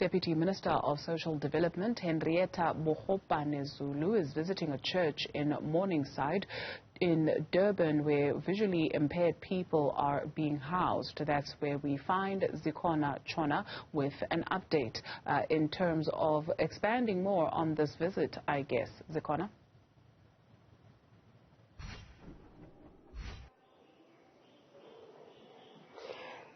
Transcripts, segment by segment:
Deputy Minister of Social Development, Hendrietta Bogopane-Zulu, is visiting a church in Morningside in Durban where visually impaired people are being housed. That's where we find Zikhona Tshona with an update in terms of expanding more on this visit, I guess. Zikhona?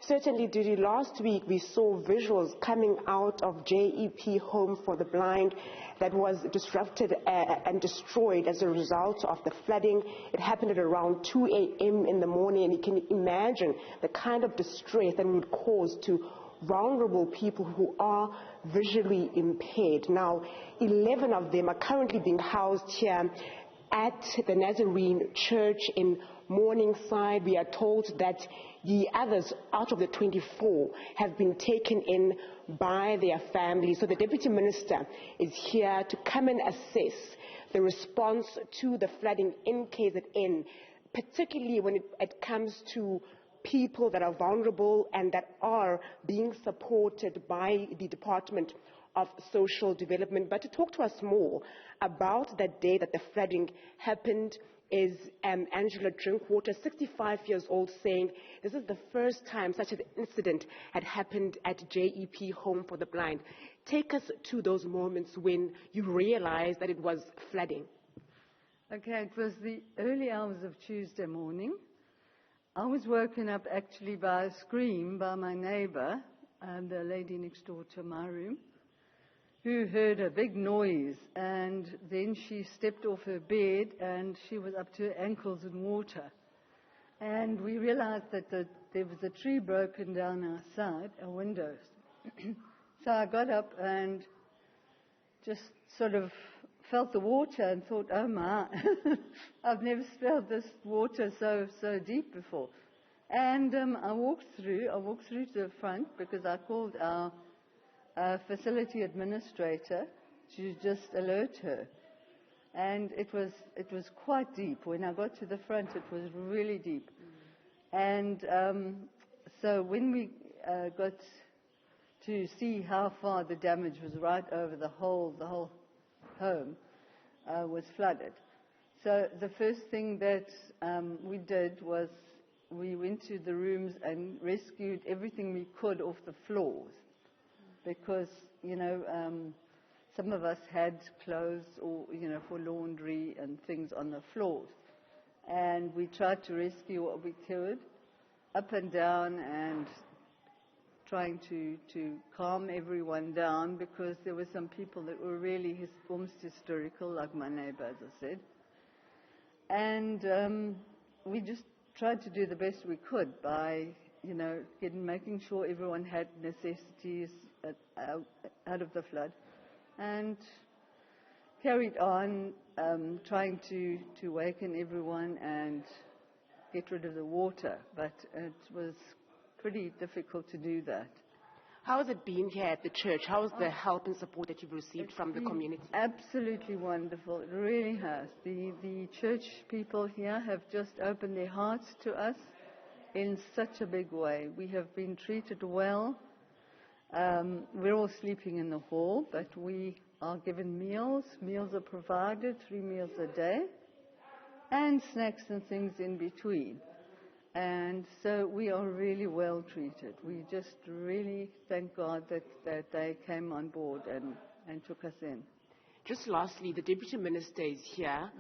Certainly, Didi, last week we saw visuals coming out of Jep Home for the Blind that was disrupted and destroyed as a result of the flooding. It happened at around 2 a.m. in the morning, and you can imagine the kind of distress that would cause to vulnerable people who are visually impaired. Now, 11 of them are currently being housed here at the Nazarene Church in Morningside. We are told that the others out of the 24 have been taken in by their families. So the Deputy Minister is here to come and assess the response to the flooding in KZN, particularly when it comes to people that are vulnerable and that are being supported by the Department of Social Development. But to talk to us more about that day that the flooding happened is Angela Drinkwater, 65 years old, saying this is the first time such an incident had happened at Jep Home for the Blind. Take us to those moments when you realized that it was flooding. Okay, it was the early hours of Tuesday morning. I was woken up actually by a scream by my neighbor, the lady next door to my room, who heard a big noise, and then she stepped off her bed and she was up to her ankles in water. And we realized that there was a tree broken down outside our windows. So I got up and just sort of felt the water and thought, oh my, I've never felt this water so deep before. And I walked through to the front because I called our facility administrator to just alert her. And it was quite deep. When I got to the front, it was really deep. And so when we got to see how far the damage was, right over the whole home was flooded. So the first thing that we did was we went to the rooms and rescued everything we could off the floors, because some of us had clothes or for laundry and things on the floors, and we tried to rescue what we could up and down and trying to calm everyone down, because there were some people that were really almost hysterical, like my neighbor, as I said. And we just tried to do the best we could by, making sure everyone had necessities out of the flood, and carried on trying to waken everyone and get rid of the water. But it was pretty difficult to do that. How has it been here at the church? How is the help and support that you've received from the community? Absolutely wonderful. It really has. The church people here have just opened their hearts to us in such a big way. We have been treated well. We're all sleeping in the hall, but we are given meals. Meals are provided, 3 meals a day, and snacks and things in between. And so we are really well treated. We just really thank God that they came on board and took us in. Just lastly, the Deputy Minister is here.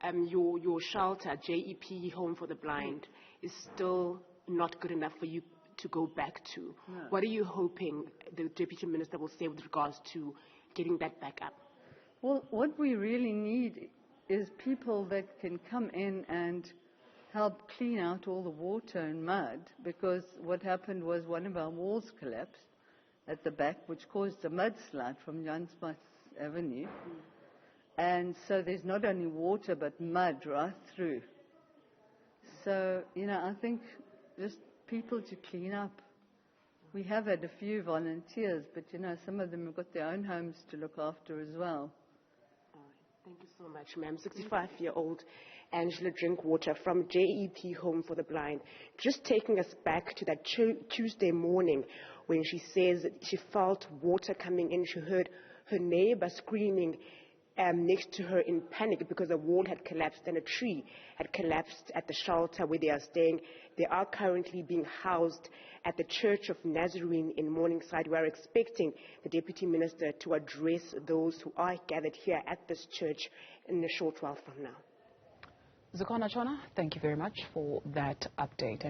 Your shelter, Jep Home for the Blind, is still not good enough for you to go back to. No. What are you hoping the Deputy Minister will say with regards to getting that back up? Well, what we really need is people that can come in and help clean out all the water and mud, because what happened was one of our walls collapsed at the back, which caused a mudslide from Jansmas Avenue. And so there's not only water but mud right through. So, I think just people to clean up. We have had a few volunteers, but some of them have got their own homes to look after as well. Thank you so much, ma'am. 65-year-old Angela Drinkwater from Jep Home for the Blind. Just taking us back to that Tuesday morning when she says that she felt water coming in. She heard her neighbor screaming next to her in panic because a wall had collapsed and a tree had collapsed at the shelter where they are staying. They are currently being housed at the Church of Nazarene in Morningside. We are expecting the Deputy Minister to address those who are gathered here at this church in a short while from now. Zikhona, Tshona, thank you very much for that update.